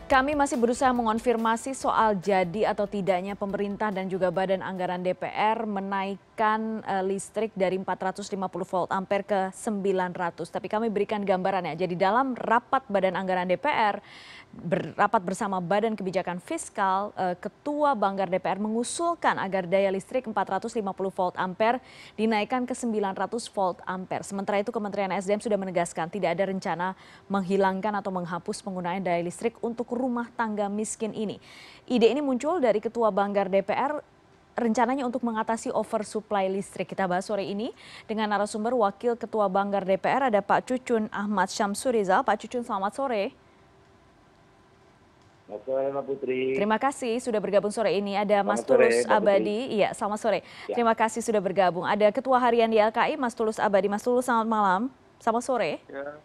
Kami masih berusaha mengonfirmasi soal jadi atau tidaknya pemerintah dan juga Badan Anggaran DPR menaikkan listrik dari 450 volt ampere ke 900. Tapi kami berikan gambarannya. Jadi dalam rapat Badan Anggaran DPR, rapat bersama Badan Kebijakan Fiskal, Ketua Banggar DPR mengusulkan agar daya listrik 450 volt ampere dinaikkan ke 900 volt ampere. Sementara itu Kementerian SDM sudah menegaskan tidak ada rencana menghilangkan atau menghapus penggunaan daya listrik untuk rumah tangga miskin ini. Ide ini muncul dari Ketua Banggar DPR rencananya untuk mengatasi oversupply listrik. Kita bahas sore ini dengan narasumber Wakil Ketua Banggar DPR ada Pak Cucun Ahmad Syamsurizal. Pak Cucun, selamat sore. Selamat sore, Mbak Putri. Terima kasih sudah bergabung sore ini. Ada Mas Tulus Abadi. Iya, selamat sore. Ya. Terima kasih sudah bergabung. Ada Ketua Harian YLKI, Mas Tulus Abadi. Mas Tulus, selamat malam. Selamat sore. Ya,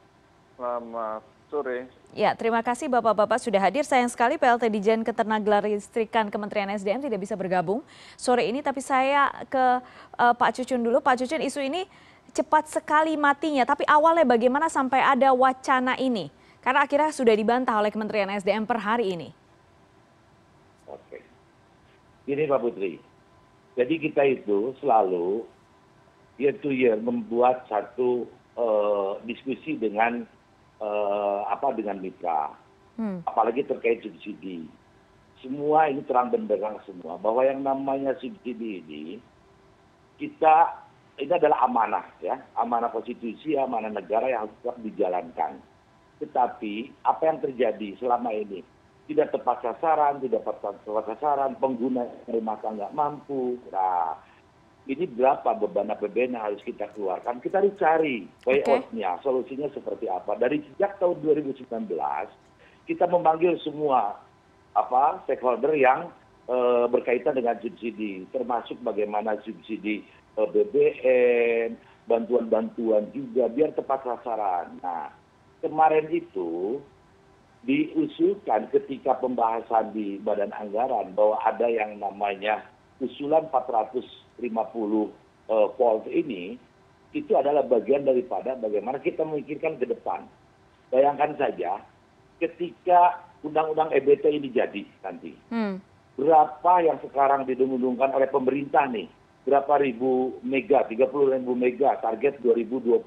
selamat sore. Ya, terima kasih Bapak-Bapak sudah hadir. Sayang sekali PLT Dijen Ketenagalistrikan Kementerian SDM tidak bisa bergabung sore ini. Tapi saya ke Pak Cucun dulu. Pak Cucun, isu ini cepat sekali matinya. Tapi awalnya bagaimana sampai ada wacana ini? Karena akhirnya sudah dibantah oleh Kementerian SDM per hari ini. Oke. Ini Pak Putri. Jadi kita itu selalu year to year membuat satu diskusi dengan dengan mitra. Apalagi terkait subsidi. Semua ini terang benderang semua bahwa yang namanya subsidi ini ini adalah amanah ya, amanah konstitusi, amanah negara yang harus tetap dijalankan. Tetapi apa yang terjadi selama ini tidak tepat sasaran, pengguna rumah tangga mampu. Nah, ini berapa beban APBN yang harus kita keluarkan? Kita harus cari way out-nya, solusinya seperti apa. Dari sejak tahun 2019 kita memanggil semua stakeholder yang berkaitan dengan subsidi, termasuk bagaimana subsidi BBM, bantuan-bantuan juga biar tepat sasaran. Nah, kemarin itu diusulkan ketika pembahasan di Badan Anggaran bahwa ada yang namanya usulan 450 volt ini, itu adalah bagian daripada bagaimana kita memikirkan ke depan. Bayangkan saja ketika undang-undang EBT ini jadi nanti. Berapa yang sekarang didengungkan oleh pemerintah nih? Berapa ribu mega, 30.000 mega, target 2025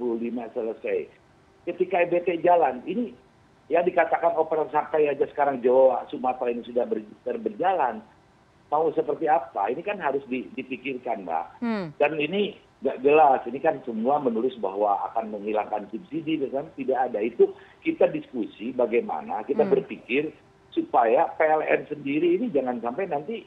selesai. Ketika EBT jalan, ini yang dikatakan operasi sampai aja sekarang Jawa, Sumatera ini sudah berjalan. Mau seperti apa? Ini kan harus dipikirkan, Mbak. Dan ini nggak jelas. Ini kan semua menulis bahwa akan menghilangkan subsidi, kan tidak ada. Itu kita diskusi bagaimana kita berpikir supaya PLN sendiri ini jangan sampai nanti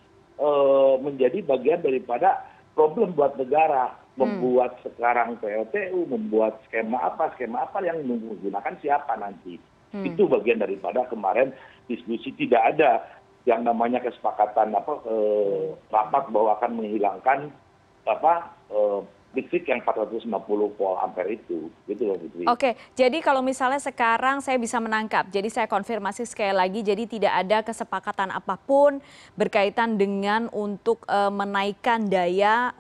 menjadi bagian daripada problem buat negara. Membuat sekarang PLTU, membuat skema apa yang menggunakan siapa nanti. Itu bagian daripada kemarin diskusi, tidak ada yang namanya kesepakatan rapat bahwa akan menghilangkan listrik yang 450 volt ampere itu. Gitu loh, Putri. Oke, jadi kalau misalnya sekarang saya bisa menangkap, jadi saya konfirmasi sekali lagi, jadi tidak ada kesepakatan apapun berkaitan dengan untuk menaikkan daya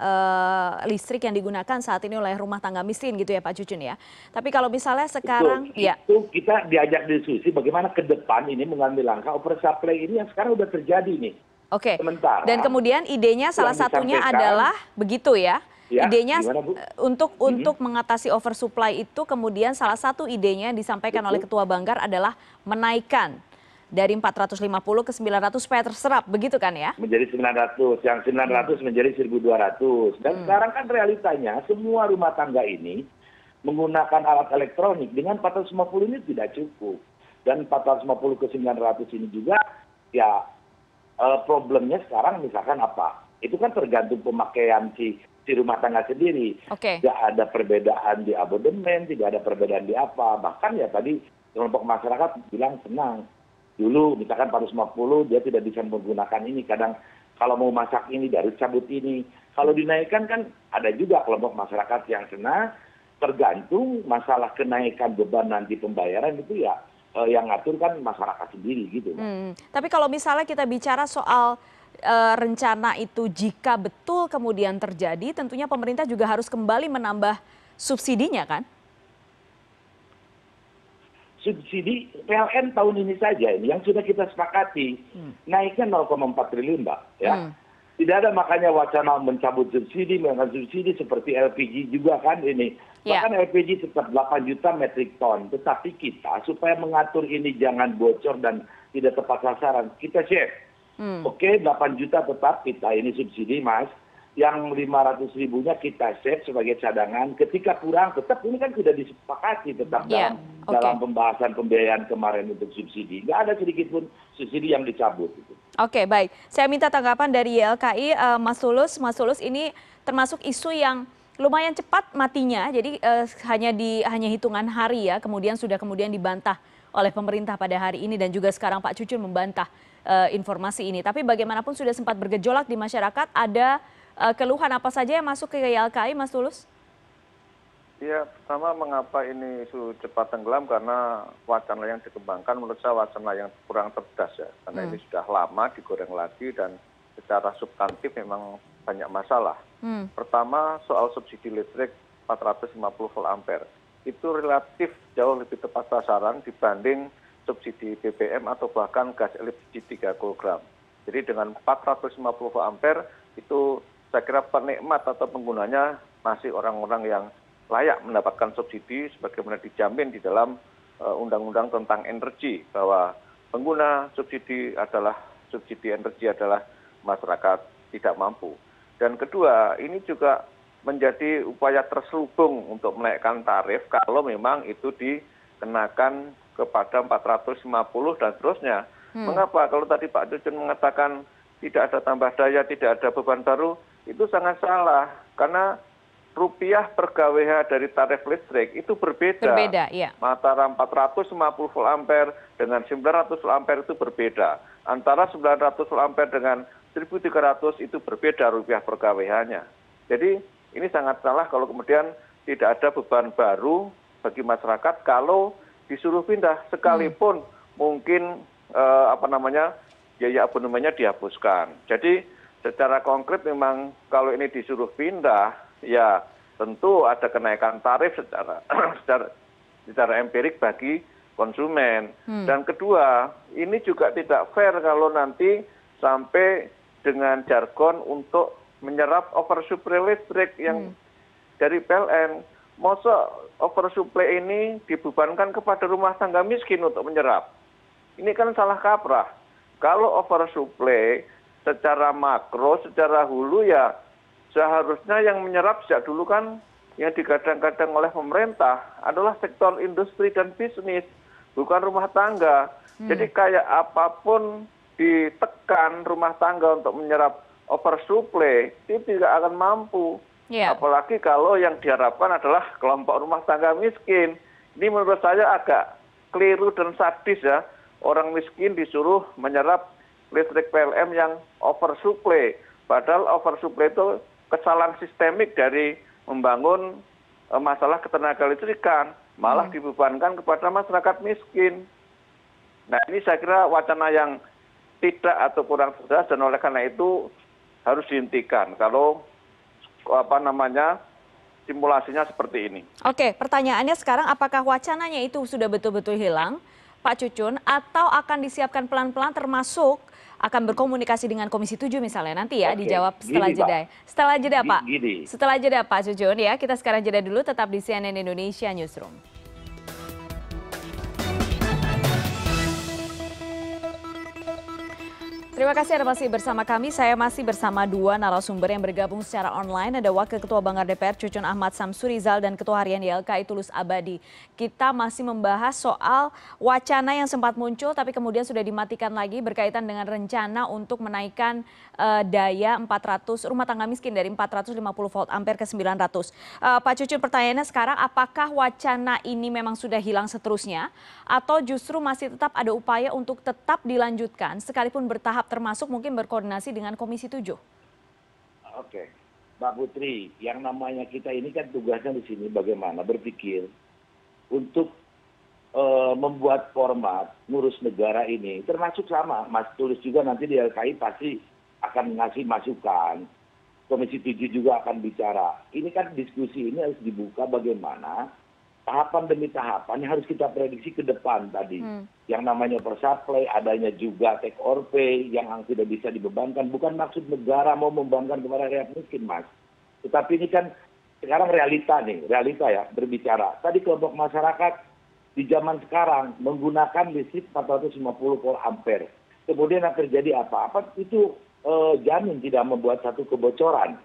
listrik yang digunakan saat ini oleh rumah tangga miskin gitu ya Pak Cucun ya. Tapi kalau misalnya sekarang itu kita diajak diskusi bagaimana ke depan ini mengambil langkah oversupply ini yang sekarang udah terjadi nih. Oke. Sementara, dan kemudian idenya salah satunya adalah begitu ya. Ya, idenya untuk mengatasi oversupply itu kemudian salah satu idenya disampaikan oleh Ketua Banggar adalah menaikkan dari 450 ke 900 supaya terserap, begitu kan ya? Menjadi 900, yang 900 menjadi 1.200. Dan sekarang kan realitanya semua rumah tangga ini menggunakan alat elektronik dengan 450 ini tidak cukup. Dan 450 ke 900 ini juga ya problemnya sekarang misalkan apa? Itu kan tergantung pemakaian si rumah tangga sendiri. Tidak ada perbedaan di abodemen, tidak ada perbedaan di apa. Bahkan ya tadi kelompok masyarakat bilang senang. Dulu misalkan 450 dia tidak bisa menggunakan ini. Kadang kalau mau masak ini dari cabut ini. Kalau dinaikkan kan ada juga kelompok masyarakat yang senang. Tergantung masalah kenaikan beban nanti pembayaran itu ya yang ngatur kan masyarakat sendiri gitu. Tapi kalau misalnya kita bicara soal rencana itu jika betul kemudian terjadi, tentunya pemerintah juga harus kembali menambah subsidinya kan? subsidi PLN tahun ini saja ini yang sudah kita sepakati naiknya 0,4 triliun, Mbak. Ya. Tidak ada makanya wacana mencabut subsidi, seperti LPG juga kan ini. Bahkan LPG tetap 8 juta metrik ton. Tetapi kita supaya mengatur ini jangan bocor dan tidak tepat sasaran, kita share. Oke, 8 juta tetap kita ini subsidi, Mas. Yang 500 ribunya kita save sebagai cadangan. Ketika kurang, tetap ini kan sudah disepakati tetap dalam pembahasan pembiayaan kemarin untuk subsidi. Nggak ada sedikit pun subsidi yang dicabut. Oke, baik. Saya minta tanggapan dari YLKI, Mas Tulus. Mas Tulus, ini termasuk isu yang lumayan cepat matinya. Jadi hanya hitungan hari ya, kemudian dibantah oleh pemerintah pada hari ini dan juga sekarang Pak Cucun membantah informasi ini. Tapi bagaimanapun sudah sempat bergejolak di masyarakat. Ada keluhan apa saja yang masuk ke YLKI, Mas Tulus? Ya, pertama mengapa ini isu cepat tenggelam karena wacana yang dikembangkan menurut saya wacana yang kurang cerdas ya. Karena ini sudah lama digoreng lagi dan secara substantif memang banyak masalah. Pertama soal subsidi listrik 450 volt ampere. Itu relatif jauh lebih tepat sasaran dibanding subsidi BBM atau bahkan gas LPG 3 kg. Jadi dengan 450 volt ampere itu saya kira penikmat atau penggunanya masih orang-orang yang layak mendapatkan subsidi sebagaimana dijamin di dalam undang-undang tentang energi bahwa pengguna subsidi energi adalah masyarakat tidak mampu. Dan kedua, ini juga menjadi upaya terselubung untuk menaikkan tarif kalau memang itu dikenakan kepada 450 dan seterusnya. Mengapa? Kalau tadi Pak Cucun mengatakan tidak ada tambah daya, tidak ada beban baru, itu sangat salah. Karena rupiah per kWh dari tarif listrik itu berbeda. Iya. Antara 450 volt ampere dengan 900 volt ampere itu berbeda. Antara 900 volt ampere dengan 1.300 itu berbeda rupiah per kWh-nya. Jadi ini sangat salah kalau kemudian tidak ada beban baru bagi masyarakat kalau disuruh pindah sekalipun mungkin biaya abonemennya dihapuskan. Jadi secara konkret memang kalau ini disuruh pindah ya tentu ada kenaikan tarif secara empirik bagi konsumen. Dan kedua, ini juga tidak fair kalau nanti sampai dengan jargon untuk menyerap oversupply listrik yang dari PLN. Masa oversupply ini dibebankan kepada rumah tangga miskin untuk menyerap. Ini kan salah kaprah. Kalau oversupply secara makro, secara hulu ya seharusnya yang menyerap sejak dulu kan yang digadang-gadang oleh pemerintah adalah sektor industri dan bisnis, bukan rumah tangga. Jadi kayak apapun ditekan rumah tangga untuk menyerap oversupply, itu tidak akan mampu. Apalagi kalau yang diharapkan adalah kelompok rumah tangga miskin. Ini menurut saya agak keliru dan sadis ya. Orang miskin disuruh menyerap listrik PLN yang oversupply. Padahal oversupply itu kesalahan sistemik dari membangun masalah ketenaga listrikan. Malah dibebankan kepada masyarakat miskin. Nah ini saya kira wacana yang tidak atau kurang cerdas dan oleh karena itu harus dihentikan. Kalau simulasinya seperti ini. Oke, pertanyaannya sekarang apakah wacananya itu sudah betul-betul hilang, Pak Cucun, atau akan disiapkan pelan-pelan termasuk akan berkomunikasi dengan Komisi 7 misalnya nanti ya. Dijawab setelah jeda. Setelah jeda Pak. Setelah jeda Pak Cucun ya. Kita sekarang jeda dulu, tetap di CNN Indonesia Newsroom. Terima kasih Anda masih bersama kami. Saya masih bersama dua narasumber yang bergabung secara online. Ada Wakil Ketua Banggar DPR Cucun Ahmad Samsurizal dan Ketua Harian YLKI Tulus Abadi. Kita masih membahas soal wacana yang sempat muncul tapi kemudian sudah dimatikan lagi berkaitan dengan rencana untuk menaikkan daya 400 rumah tangga miskin dari 450 volt ampere ke 900. Pak Cucun, pertanyaannya sekarang apakah wacana ini memang sudah hilang seterusnya atau justru masih tetap ada upaya untuk tetap dilanjutkan sekalipun bertahap, termasuk mungkin berkoordinasi dengan Komisi 7? Oke, Mbak Putri, yang namanya kita ini kan tugasnya di sini bagaimana berpikir untuk membuat format ngurus negara ini, termasuk sama Mas Tulus juga nanti di LKI pasti akan ngasih masukan. Komisi 7 juga akan bicara. Ini kan diskusi ini harus dibuka bagaimana tahapan demi tahapan yang harus kita prediksi ke depan tadi. Yang namanya oversupply, adanya juga take or pay yang tidak bisa dibebankan. Bukan maksud negara mau membebankan kepada rakyat miskin, Mas. Tetapi ini kan sekarang realita ya berbicara. Tadi kelompok masyarakat di zaman sekarang menggunakan listrik 450 volt ampere. Kemudian yang terjadi apa itu jamin tidak membuat satu kebocoran.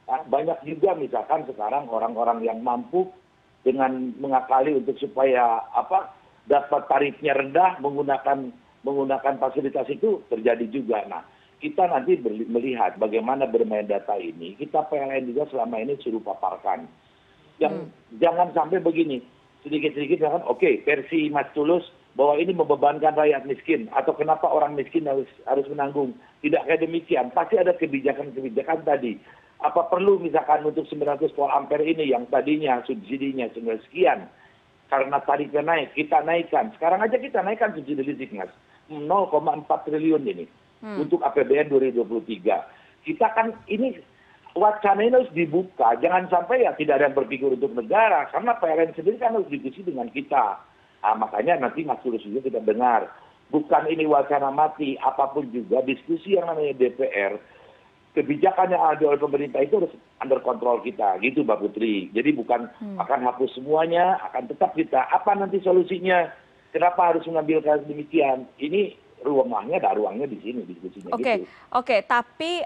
Nah, banyak juga misalkan sekarang orang-orang yang mampu dengan mengakali untuk supaya dapat tarifnya rendah menggunakan fasilitas itu terjadi juga. Nah, kita nanti melihat bagaimana bermain data ini. Kita PLN juga selama ini suruh paparkan. Jangan sampai begini, sedikit-sedikit misalkan oke, versi Mas Tulus bahwa ini membebankan rakyat miskin atau kenapa orang miskin harus menanggung. Tidak kayak demikian. Pasti ada kebijakan-kebijakan tadi. Apa perlu misalkan untuk 900 volt ampere ini yang tadinya subsidinya 9 sekian, karena tarifnya naik, kita naikkan. Sekarang aja kita naikkan subsidi listrik, Mas. 0,4 triliun ini untuk APBN 2023. Kita kan ini wacana ini harus dibuka. Jangan sampai ya tidak ada yang berpikir untuk negara. Karena PLN sendiri kan harus diskusi dengan kita. Nah, makanya nanti Mas Tulus juga kita dengar. Bukan ini wacana mati, apapun juga diskusi yang namanya DPR. Kebijakan yang ada oleh pemerintah itu harus under kontrol kita, gitu Mbak Putri. Jadi bukan akan hapus semuanya, akan tetap kita. Apa nanti solusinya? Kenapa harus mengambil kasus demikian? Ini ruangnya di sini diskusinya. Oke. Tapi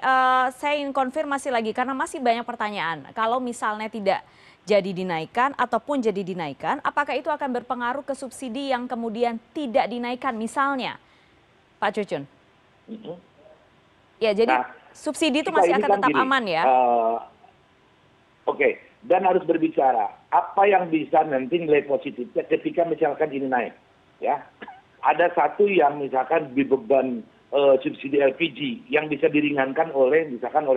saya ingin konfirmasi lagi karena masih banyak pertanyaan. Kalau misalnya tidak jadi dinaikkan ataupun jadi dinaikkan, apakah itu akan berpengaruh ke subsidi yang kemudian tidak dinaikkan misalnya, Pak Cucun? Ya, jadi subsidi itu masih akan tetap aman ya? Oke, dan harus berbicara apa yang bisa nanti nilai positifnya ketika misalkan ini naik, ya. Ada satu yang misalkan beban subsidi LPG yang bisa diringankan oleh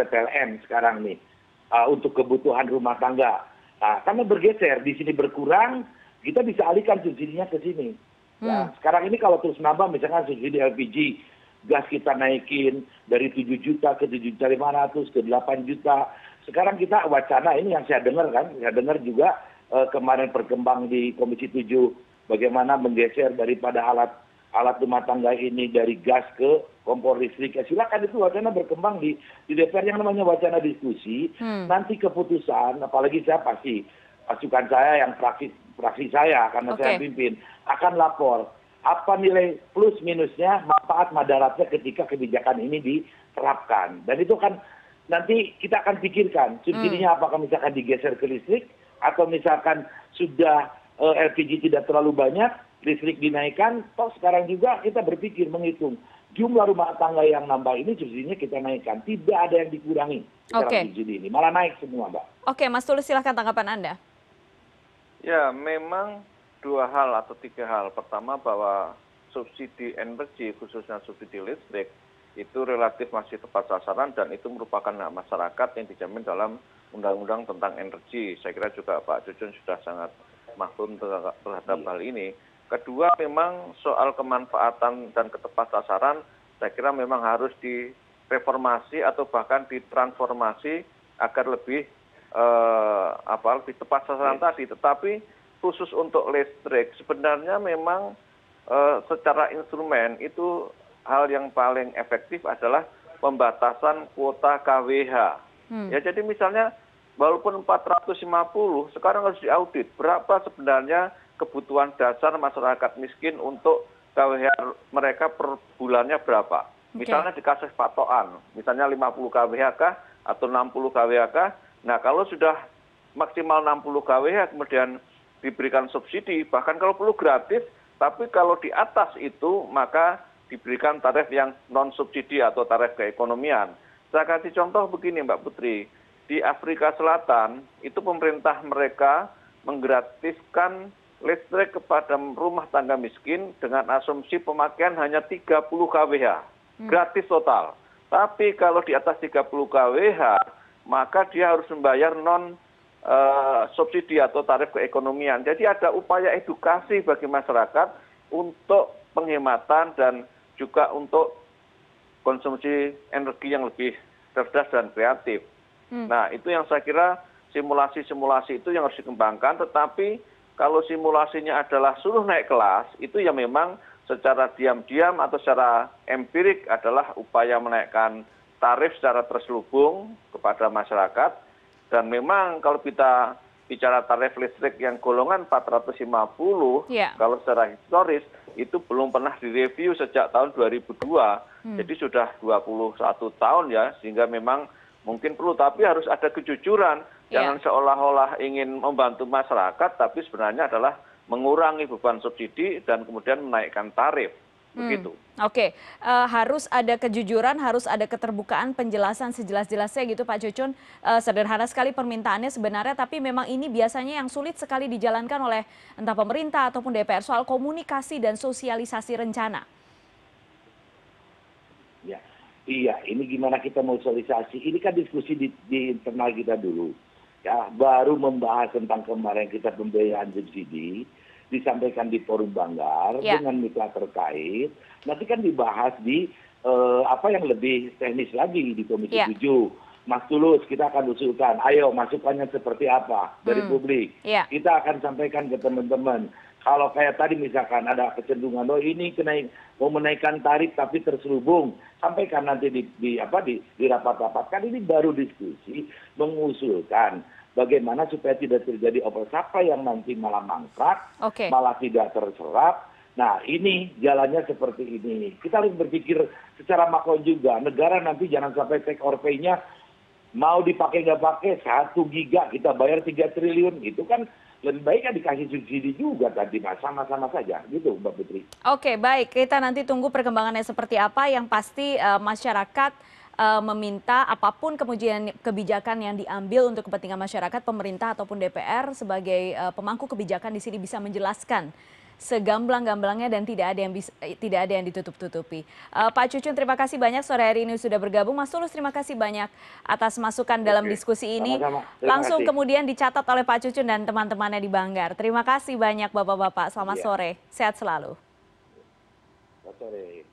PLN sekarang nih untuk kebutuhan rumah tangga. Nah, karena bergeser di sini berkurang, kita bisa alihkan subsidinya ke sini. Nah, sekarang ini kalau terus nambah misalkan subsidi LPG, gas kita naikin dari 7 juta ke 7.500.000 ke 8 juta. Sekarang kita wacana ini yang saya dengar juga kemarin berkembang di Komisi 7 bagaimana menggeser daripada alat rumah tangga ini dari gas ke kompor listrik. Ya, silakan itu wacana berkembang di DPR yang namanya wacana diskusi. Nanti keputusan, apalagi saya pasti pasukan saya yang fraksi saya karena saya pimpin akan lapor apa nilai plus minusnya, manfaat madaratnya ketika kebijakan ini diterapkan. Dan itu kan nanti kita akan pikirkan subsidinya apakah misalkan digeser ke listrik atau misalkan sudah LPG tidak terlalu banyak, listrik dinaikkan, toh sekarang juga kita berpikir menghitung jumlah rumah tangga yang nambah ini subsidinya kita naikkan. Tidak ada yang dikurangi secara subsidi ini, malah naik semua, Mbak. Oke, Mas Tulus silahkan tanggapan Anda. Ya, memang 2 hal atau 3 hal. Pertama bahwa subsidi energi khususnya subsidi listrik itu relatif masih tepat sasaran dan itu merupakan hak masyarakat yang dijamin dalam undang-undang tentang energi. Saya kira juga Pak Cucun sudah sangat maklum terhadap hal ini. Kedua, memang soal kemanfaatan dan ketepatsasaran saya kira memang harus direformasi atau bahkan ditransformasi agar lebih tepat sasaran tadi. Tetapi khusus untuk listrik sebenarnya memang secara instrumen itu hal yang paling efektif adalah pembatasan kuota KWH. Ya, jadi misalnya walaupun 450 sekarang harus diaudit berapa sebenarnya kebutuhan dasar masyarakat miskin untuk KWH mereka per bulannya berapa. Misalnya dikasih patokan, misalnya 50 KWH kah atau 60 KWH kah. Nah, kalau sudah maksimal 60 KWH kemudian diberikan subsidi, bahkan kalau perlu gratis, tapi kalau di atas itu maka diberikan tarif yang non-subsidi atau tarif keekonomian. Saya kasih contoh begini Mbak Putri, di Afrika Selatan itu pemerintah mereka menggratiskan listrik kepada rumah tangga miskin dengan asumsi pemakaian hanya 30 kWh, gratis total. Tapi kalau di atas 30 kWh, maka dia harus membayar subsidi atau tarif keekonomian. Jadi ada upaya edukasi bagi masyarakat untuk penghematan dan juga untuk konsumsi energi yang lebih cerdas dan kreatif. Nah, itu yang saya kira simulasi-simulasi itu yang harus dikembangkan, tetapi kalau simulasinya adalah suruh naik kelas, itu ya memang secara diam-diam atau secara empirik adalah upaya menaikkan tarif secara terselubung kepada masyarakat. Dan memang kalau kita bicara tarif listrik yang golongan 450, kalau secara historis itu belum pernah direview sejak tahun 2002. Jadi sudah 21 tahun ya, sehingga memang mungkin perlu, tapi harus ada kejujuran. Jangan seolah-olah ingin membantu masyarakat, tapi sebenarnya adalah mengurangi beban subsidi dan kemudian menaikkan tarif. Begitu. Oke, harus ada kejujuran, harus ada keterbukaan, penjelasan sejelas-jelasnya gitu Pak Cucun. Sederhana sekali permintaannya sebenarnya, tapi memang ini biasanya yang sulit sekali dijalankan oleh entah pemerintah ataupun DPR, soal komunikasi dan sosialisasi rencana. Iya, ini gimana kita mau sosialisasi? Ini kan diskusi di internal kita dulu. Ya, baru membahas tentang kemarin kita pembiayaan subsidi, disampaikan di forum Banggar dengan mitra terkait. Nanti kan dibahas di apa yang lebih teknis lagi di Komisi 7. Mas Tulus, kita akan usulkan, ayo masukannya seperti apa dari publik. Kita akan sampaikan ke teman-teman. Kalau kayak tadi misalkan ada kecenderungan, oh ini mau menaikkan tarif tapi terselubung, sampaikan nanti di rapat-rapat. Kan ini baru diskusi mengusulkan bagaimana supaya tidak terjadi oversupply yang nanti malah mangkrak, malah tidak terserap. Nah ini jalannya seperti ini. Kita harus berpikir secara makro juga. Negara nanti jangan sampai take or pay-nya mau dipakai nggak pakai 1 giga kita bayar 3 triliun, itu kan lebih baik kan dikasih subsidi juga tadi, Mas, sama-sama saja gitu Mbak Putri. Oke, baik, kita nanti tunggu perkembangannya seperti apa. Yang pasti masyarakat meminta apapun kemudian kebijakan yang diambil untuk kepentingan masyarakat, pemerintah ataupun DPR sebagai pemangku kebijakan di sini bisa menjelaskan segamblang-gamblangnya dan tidak ada yang ditutup-tutupi. Pak Cucun, terima kasih banyak sore hari ini sudah bergabung. Mas Tulus, terima kasih banyak atas masukan dalam diskusi ini. Langsung kemudian dicatat oleh Pak Cucun dan teman-temannya di Banggar. Terima kasih banyak Bapak-bapak. Selamat sore. Sehat selalu. Selamat sore.